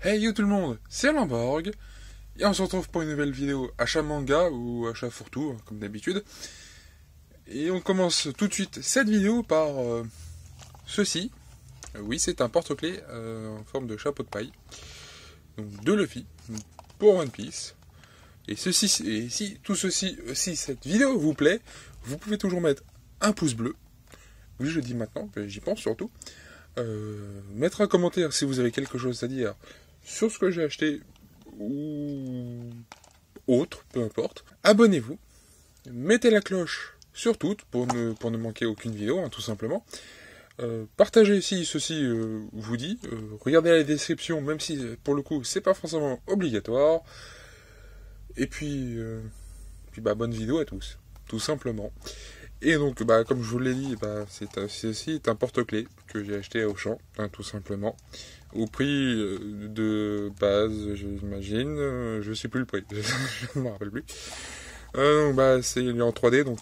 Hey yo tout le monde, c'est Lamborg, et on se retrouve pour une nouvelle vidéo achat manga ou achat fourre-tout, comme d'habitude. Et on commence tout de suite cette vidéo par ceci. Oui, c'est un porte-clés en forme de chapeau de paille. Donc de Luffy, pour One Piece. Et si tout ceci, si cette vidéo vous plaît, vous pouvez toujours mettre un pouce bleu. Oui, je dis maintenant, j'y pense surtout. Mettre un commentaire si vous avez quelque chose à dire sur ce que j'ai acheté ou autre, peu importe. Abonnez-vous, mettez la cloche sur toutes pour ne manquer aucune vidéo, hein, tout simplement. Partagez si ceci vous dit. Regardez la description, même si pour le coup c'est pas forcément obligatoire. Et puis bonne vidéo à tous, tout simplement. Et donc, comme je vous l'ai dit, c'est un porte-clés que j'ai acheté à Auchan, hein, tout simplement. Au prix de base, j'imagine. Je sais plus le prix, je ne me rappelle plus. C'est en 3D, donc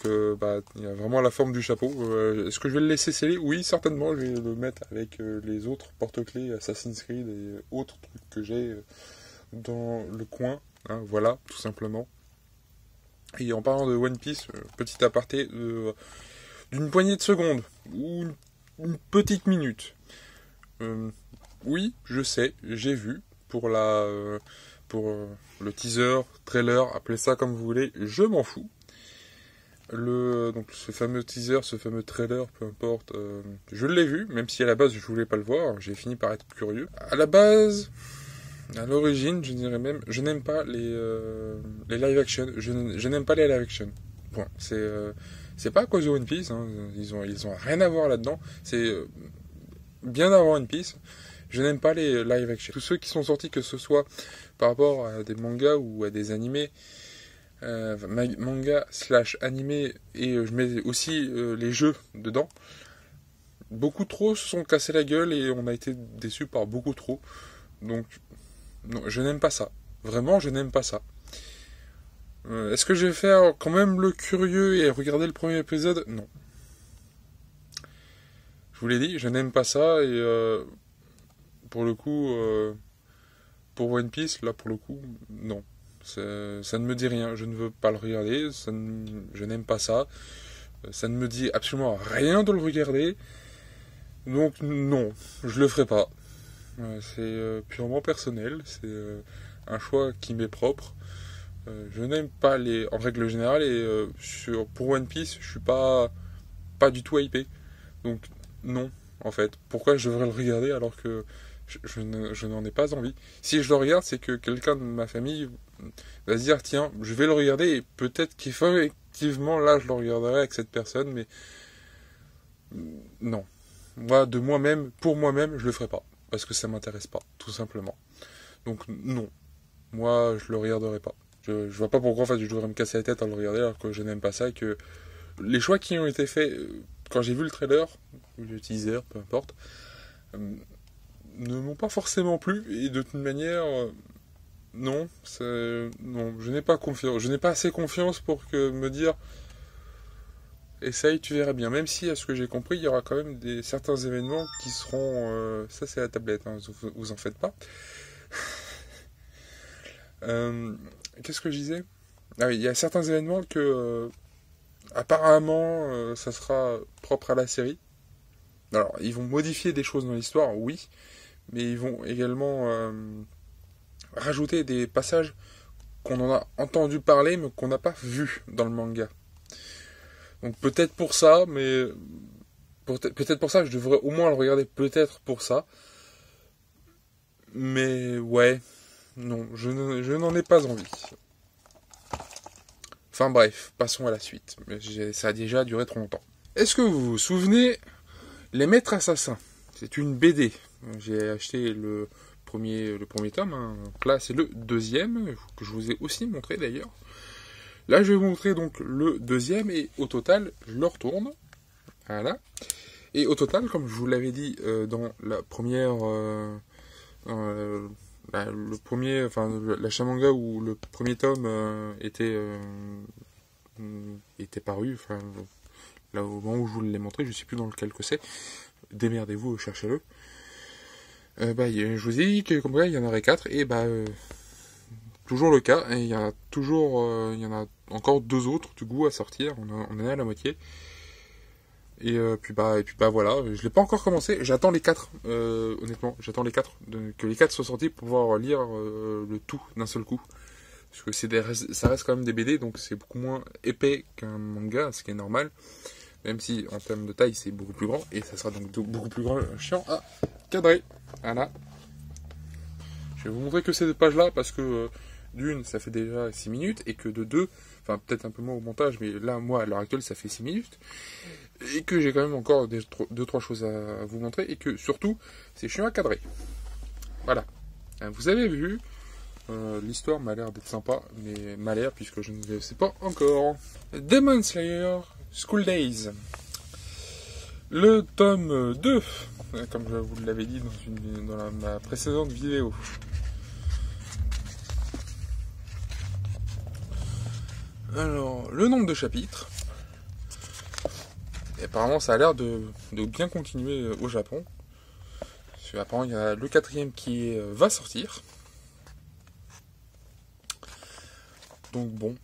il y a vraiment la forme du chapeau. Est-ce que je vais le laisser sceller? Oui, certainement, je vais le mettre avec les autres porte-clés Assassin's Creed et autres trucs que j'ai dans le coin. Hein, voilà, tout simplement. Et en parlant de One Piece, petit aparté d'une poignée de secondes, ou une petite minute. Oui, je sais, j'ai vu, pour le teaser, trailer, appelez ça comme vous voulez, je m'en fous. Donc ce fameux teaser, ce fameux trailer, peu importe, je l'ai vu, même si à la base je voulais pas le voir, j'ai fini par être curieux. À la base... À l'origine, je dirais même, je n'aime pas les live action. Je n'aime pas les live action. Bon, c'est pas à cause de One Piece. Hein, ils ont rien à voir là-dedans. C'est bien avant One Piece. Je n'aime pas les live action. Tous ceux qui sont sortis, que ce soit par rapport à des mangas ou à des animés, manga / animé, et je mets aussi les jeux dedans. Beaucoup trop se sont cassés la gueule et on a été déçus par beaucoup trop. Donc non, je n'aime pas ça. Vraiment, je n'aime pas ça. Est-ce que je vais faire quand même le curieux et regarder le premier épisode? Non. Je vous l'ai dit, je n'aime pas ça et pour le coup, pour One Piece, là pour le coup, non. Ça ne me dit rien, je ne veux pas le regarder, je n'aime pas ça. Ça ne me dit absolument rien de le regarder. Donc non, je le ferai pas. C'est purement personnel, c'est un choix qui m'est propre. Je n'aime pas en règle générale, et pour One Piece, je suis pas du tout hypé. Donc non, en fait. Pourquoi je devrais le regarder alors que je n'en ai pas envie? Si je le regarde, c'est que quelqu'un de ma famille va se dire, tiens, je vais le regarder, et peut-être qu'effectivement là je le regarderai avec cette personne, mais non. Moi, pour moi-même, je le ferai pas. Parce que ça m'intéresse pas, tout simplement. Donc non, moi je le regarderai pas. Je vois pas pourquoi en fait je devrais me casser la tête à le regarder alors que je n'aime pas ça, et que les choix qui ont été faits quand j'ai vu le trailer, ou le teaser, peu importe, ne m'ont pas forcément plu, et de toute manière, non, je n'ai pas confiance, je n'ai pas assez confiance pour me dire essaye, tu verras bien. Même si, à ce que j'ai compris, il y aura quand même certains événements qui seront... ça, c'est la tablette, hein, vous en faites pas. Qu'est-ce que je disais? Ah oui, il y a certains événements que... apparemment, ça sera propre à la série. Alors, ils vont modifier des choses dans l'histoire, oui. Mais ils vont également rajouter des passages qu'on en a entendu parler, mais qu'on n'a pas vu dans le manga. Donc peut-être pour ça, mais peut-être pour ça, je devrais au moins le regarder, peut-être pour ça. Mais ouais, non, je n'en ai pas envie. Enfin bref, passons à la suite. Ça a déjà duré trop longtemps. Est-ce que vous vous souvenez, Les Maîtres Assassins? C'est une BD. J'ai acheté le premier tome. Hein. Donc là, c'est le deuxième, que je vous ai aussi montré d'ailleurs. Là, je vais vous montrer donc le deuxième, et au total, je le retourne. Voilà. Et au total, comme je vous l'avais dit dans la première... l'achat manga où le premier tome était paru, enfin, là au moment où je vous l'ai montré, je ne sais plus dans lequel que c'est. Démerdez-vous, cherchez-le. Je vous ai dit que comme ça, il y en aurait 4, et toujours le cas, et il y en a toujours, il y en a encore 2 autres du coup à sortir, on en est à la moitié. Et puis voilà, je l'ai pas encore commencé, j'attends les 4, honnêtement, j'attends les 4, que les 4 soient sortis pour pouvoir lire le tout d'un seul coup. Parce que ça reste quand même des BD, donc c'est beaucoup moins épais qu'un manga, ce qui est normal. Même si en termes de taille c'est beaucoup plus grand, et ça sera donc beaucoup plus chiant à cadrer. Voilà. Je vais vous montrer que ces 2 pages-là, parce que d'une, ça fait déjà 6 minutes, et que de 2, enfin peut-être un peu moins au montage, mais là, moi, à l'heure actuelle, ça fait 6 minutes, et que j'ai quand même encore 2-3 choses à vous montrer, et que surtout, c'est chiant à cadrer. Voilà. Vous avez vu, l'histoire m'a l'air d'être sympa, mais m'a l'air puisque je ne le sais pas encore. Demon Slayer School Days. Le tome 2, comme je vous l'avais dit dans ma précédente vidéo. Alors, le nombre de chapitres. Et apparemment, ça a l'air de bien continuer au Japon. Parce qu'apparemment, il y a le 4e qui va sortir. Donc bon,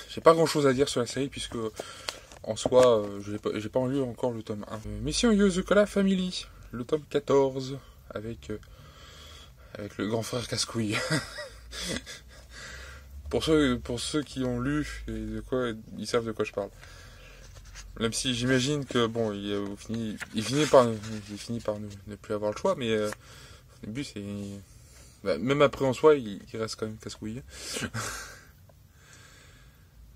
j'ai pas grand chose à dire sur la série puisque en soi, j'ai pas lu encore le tome 1. Mission Yozukala Family, le tome 14, avec le grand frère casse-couille. pour ceux qui ont lu, et ils savent de quoi je parle. Même si j'imagine que bon, il finit par ne plus avoir le choix, mais au début c'est... même après en soi, il reste quand même casse-couille.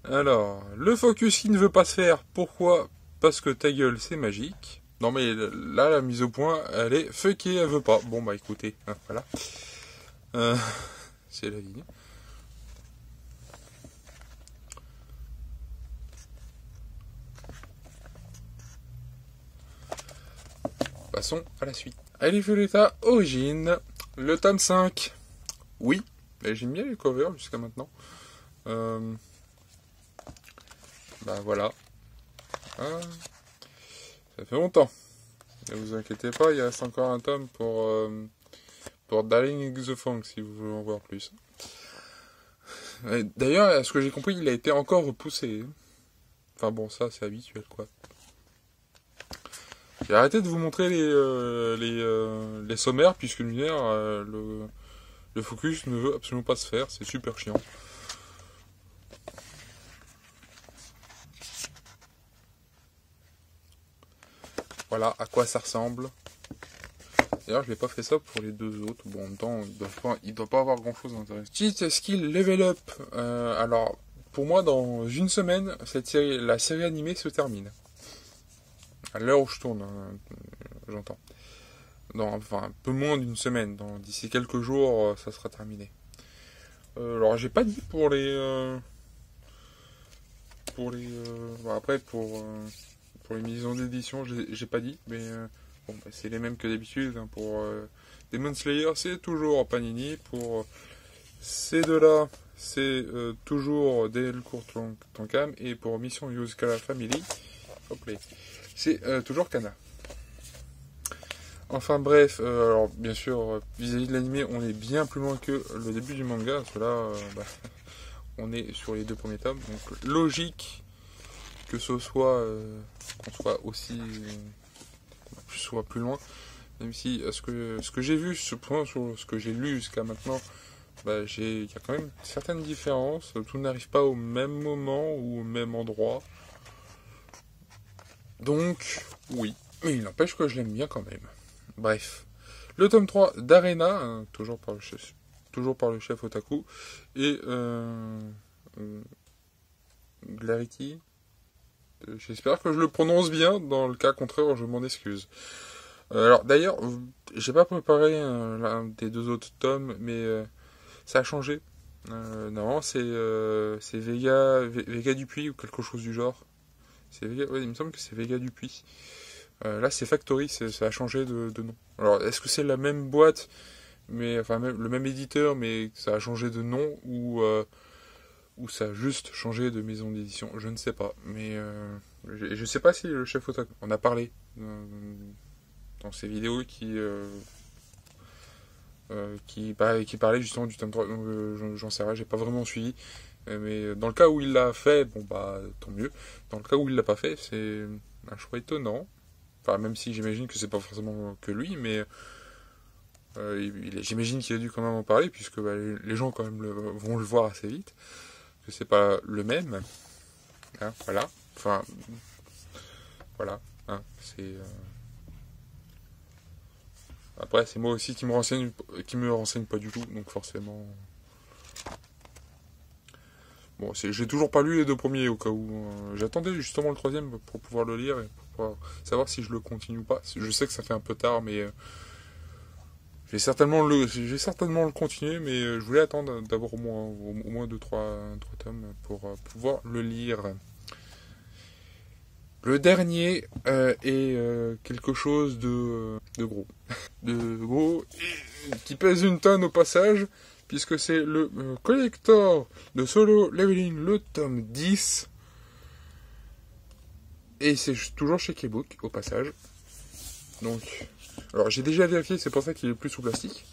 Alors, le focus qui ne veut pas se faire, pourquoi? Parce que ta gueule, c'est magique. Non mais là, la mise au point, elle est fuckée, elle veut pas. Bon écoutez, hein, voilà. C'est la vie. Passons à la suite. Allez, Violetta, Origine, le tome 5. Oui, j'aime bien les covers jusqu'à maintenant. Voilà. Ah, ça fait longtemps. Ne vous inquiétez pas, il reste encore un tome pour Darling in the Fang si vous voulez en voir plus. D'ailleurs, à ce que j'ai compris, il a été encore repoussé. Enfin bon, ça c'est habituel quoi. J'ai arrêté de vous montrer les sommaires puisque le focus ne veut absolument pas se faire, c'est super chiant. Voilà à quoi ça ressemble. D'ailleurs, je n'ai pas fait ça pour les 2 autres. Bon, en même temps, il ne doit pas avoir grand chose d'intéressant. Cheat Skill Level Up. Alors, pour moi, dans une semaine, la série animée se termine. À l'heure où je tourne, j'entends. Enfin, un peu moins d'une semaine. D'ici quelques jours, ça sera terminé. Alors, j'ai pas dit pour les maisons d'édition, j'ai pas dit, mais c'est les mêmes que d'habitude. Hein, pour Demon Slayer, c'est toujours Panini. Pour ces deux-là, c'est toujours Delcourt Tonkam. Et pour Mission Yozukala Family, c'est toujours Kana. Enfin bref, alors bien sûr, vis-à-vis de l'animé, on est bien plus loin que le début du manga. Parce que là, on est sur les 2 premiers tomes. Donc logique que ce soit qu'on soit aussi soit plus loin, même si ce que j'ai vu sur ce que j'ai lu jusqu'à maintenant, il y a quand même certaines différences. Tout n'arrive pas au même moment ou au même endroit, donc oui, mais il n'empêche que je l'aime bien quand même. Bref, le tome 3 d'Arena, hein, toujours par le chef Otaku, et Clarity. J'espère que je le prononce bien, dans le cas contraire, je m'en excuse. Alors d'ailleurs, j'ai pas préparé l'un des 2 autres tomes, mais ça a changé. Normalement, c'est Vega Dupuis ou quelque chose du genre. Il me semble que c'est Vega Dupuis. Là, c'est Factory, ça a changé de nom. Alors, est-ce que c'est la même boîte, mais enfin le même éditeur, mais ça a changé de nom, ou ça a juste changé de maison d'édition, je ne sais pas. Mais je sais pas si le chef Otaku en a parlé dans ses vidéos qui parlait justement du tome 3. Donc, j'en sais rien, j'ai pas vraiment suivi. Mais dans le cas où il l'a fait, bon bah tant mieux. Dans le cas où il l'a pas fait, c'est un choix étonnant. Enfin, même si j'imagine que c'est pas forcément que lui, mais j'imagine qu'il a dû quand même en parler, puisque bah, les gens quand même vont le voir assez vite. Que c'est pas le même. Hein, voilà. Enfin, voilà. Hein, après, c'est moi aussi qui me renseigne pas du tout, donc forcément. Bon, j'ai toujours pas lu les 2 premiers au cas où. J'attendais justement le 3e pour pouvoir le lire et pour pouvoir savoir si je le continue ou pas. Je sais que ça fait un peu tard, mais je vais certainement le continuer, mais je voulais attendre d'avoir au moins 2-3 tomes pour pouvoir le lire. Le dernier est quelque chose de gros. De gros, qui pèse 1 tonne au passage, puisque c'est le collector de Solo Leveling, le tome 10. Et c'est toujours chez Keybook, au passage. Donc, alors j'ai déjà vérifié, c'est pour ça qu'il est plus sous plastique.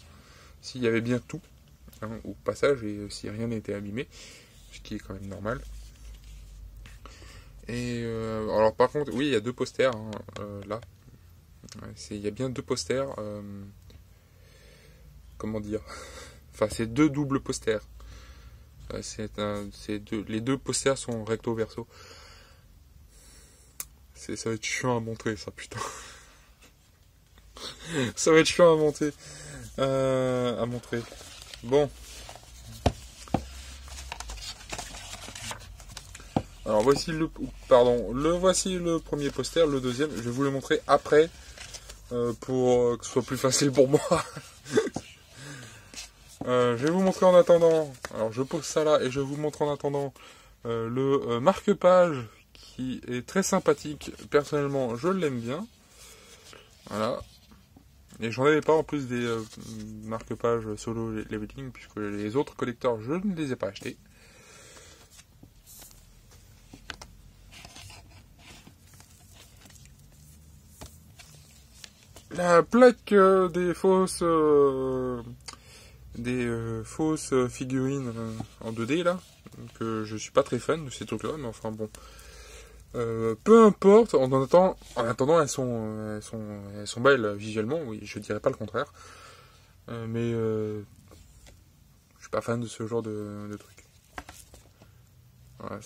S'il y avait bien tout, hein, au passage, et si rien n'était abîmé, ce qui est quand même normal. Et alors par contre, oui, il y a 2 posters, hein, là. Il y a bien 2 posters. Comment dire? Enfin, c'est 2 doubles posters. Les 2 posters sont recto verso. Ça va être chiant à montrer, ça, putain. Ça va être chiant à monter. À montrer. Bon. Alors voici voici le premier poster, le deuxième. Je vais vous le montrer après pour que ce soit plus facile pour moi. Je vais vous montrer en attendant. Alors je pose ça là et je vous montre en attendant le marque-page qui est très sympathique. Personnellement, je l'aime bien. Voilà. Et j'en avais pas en plus des marque-pages solo leveling, puisque les autres collecteurs, je ne les ai pas achetés. La plaque des fausses figurines en 2D là, que je suis pas très fan de ces trucs là, mais enfin bon. Peu importe, en attendant elles sont belles visuellement, oui, je dirais pas le contraire. Mais je suis pas fan de ce genre de truc. Voilà,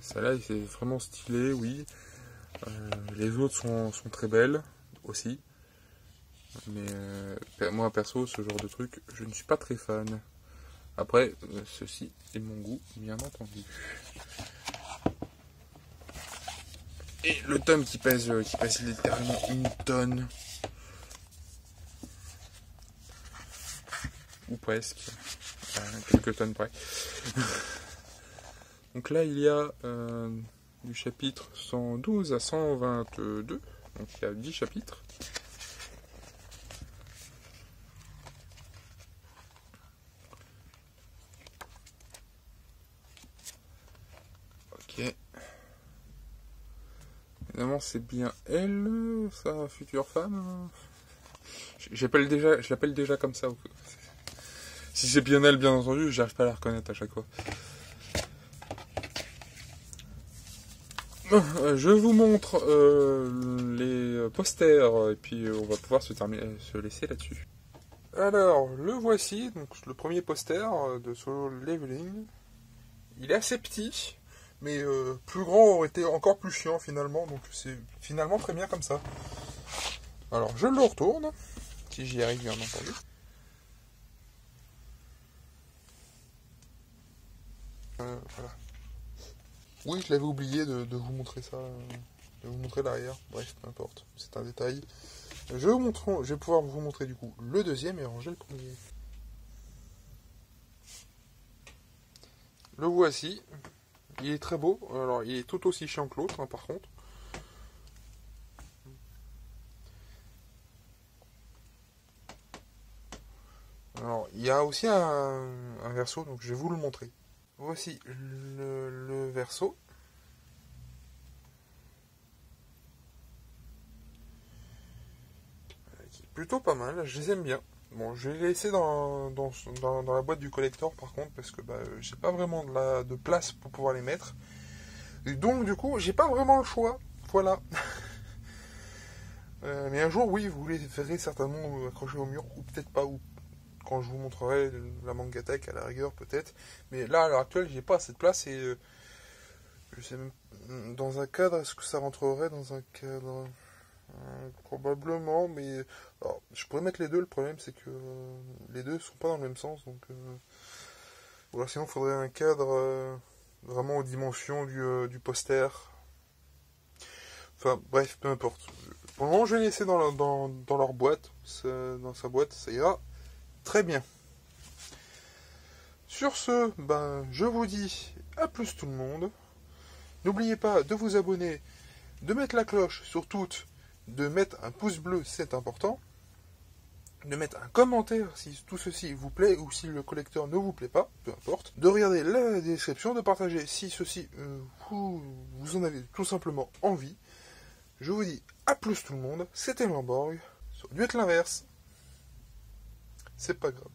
celle-là c'est vraiment stylé, oui. Les autres sont très belles aussi. Mais moi perso, ce genre de truc, je ne suis pas très fan. Après, ceci est mon goût, bien entendu. Et le tome qui pèse littéralement 1 tonne. Ou presque. Quelques tonnes près. Donc là, il y a du chapitre 112 à 122. Donc il y a 10 chapitres. Ok. Évidemment, c'est bien elle, sa future femme. Je l'appelle déjà comme ça. Si c'est bien elle, bien entendu, j'arrive pas à la reconnaître à chaque fois. Je vous montre les posters et puis on va pouvoir se laisser là-dessus. Alors, le voici, donc le premier poster de Solo Leveling. Il est assez petit, mais plus grand aurait été encore plus chiant finalement, donc c'est finalement très bien comme ça. Alors, je le retourne, si j'y arrive bien entendu. Voilà. Oui, je l'avais oublié de vous montrer ça, de vous montrer l'arrière. Bref, peu importe, c'est un détail. Je vais pouvoir vous montrer du coup le deuxième et ranger le premier. Le voici. Il est très beau. Alors, il est tout aussi chiant que l'autre, hein, par contre. Alors, il y a aussi un verso, donc je vais vous le montrer. Voici le verso. Qui est plutôt pas mal, je les aime bien. Bon, je vais les laisser dans la boîte du collector par contre, parce que j'ai pas vraiment de place pour pouvoir les mettre. Et donc du coup, j'ai pas vraiment le choix. Voilà. Mais un jour, oui, vous les verrez certainement accrochés au mur, ou peut-être pas, ou quand je vous montrerai la Mangatech à la rigueur, peut-être. Mais là, à l'heure actuelle, j'ai pas assez de place et je sais même, dans un cadre, est-ce que ça rentrerait dans un cadre? Probablement, mais alors, je pourrais mettre les deux. Le problème, c'est que les deux sont pas dans le même sens, donc ou alors sinon, il faudrait un cadre vraiment aux dimensions du poster. Enfin, bref, peu importe. Pour le moment, je vais les laisser dans leur boîte. Dans sa boîte, ça ira très bien. Sur ce, je vous dis à plus tout le monde. N'oubliez pas de vous abonner, de mettre la cloche sur toutes, de mettre un pouce bleu, c'est important. De mettre un commentaire si tout ceci vous plaît ou si le collecteur ne vous plaît pas, peu importe. De regarder la description, de partager si ceci vous en avez tout simplement envie. Je vous dis à plus tout le monde, c'était Lamborg, ça aurait dû être l'inverse. C'est pas grave.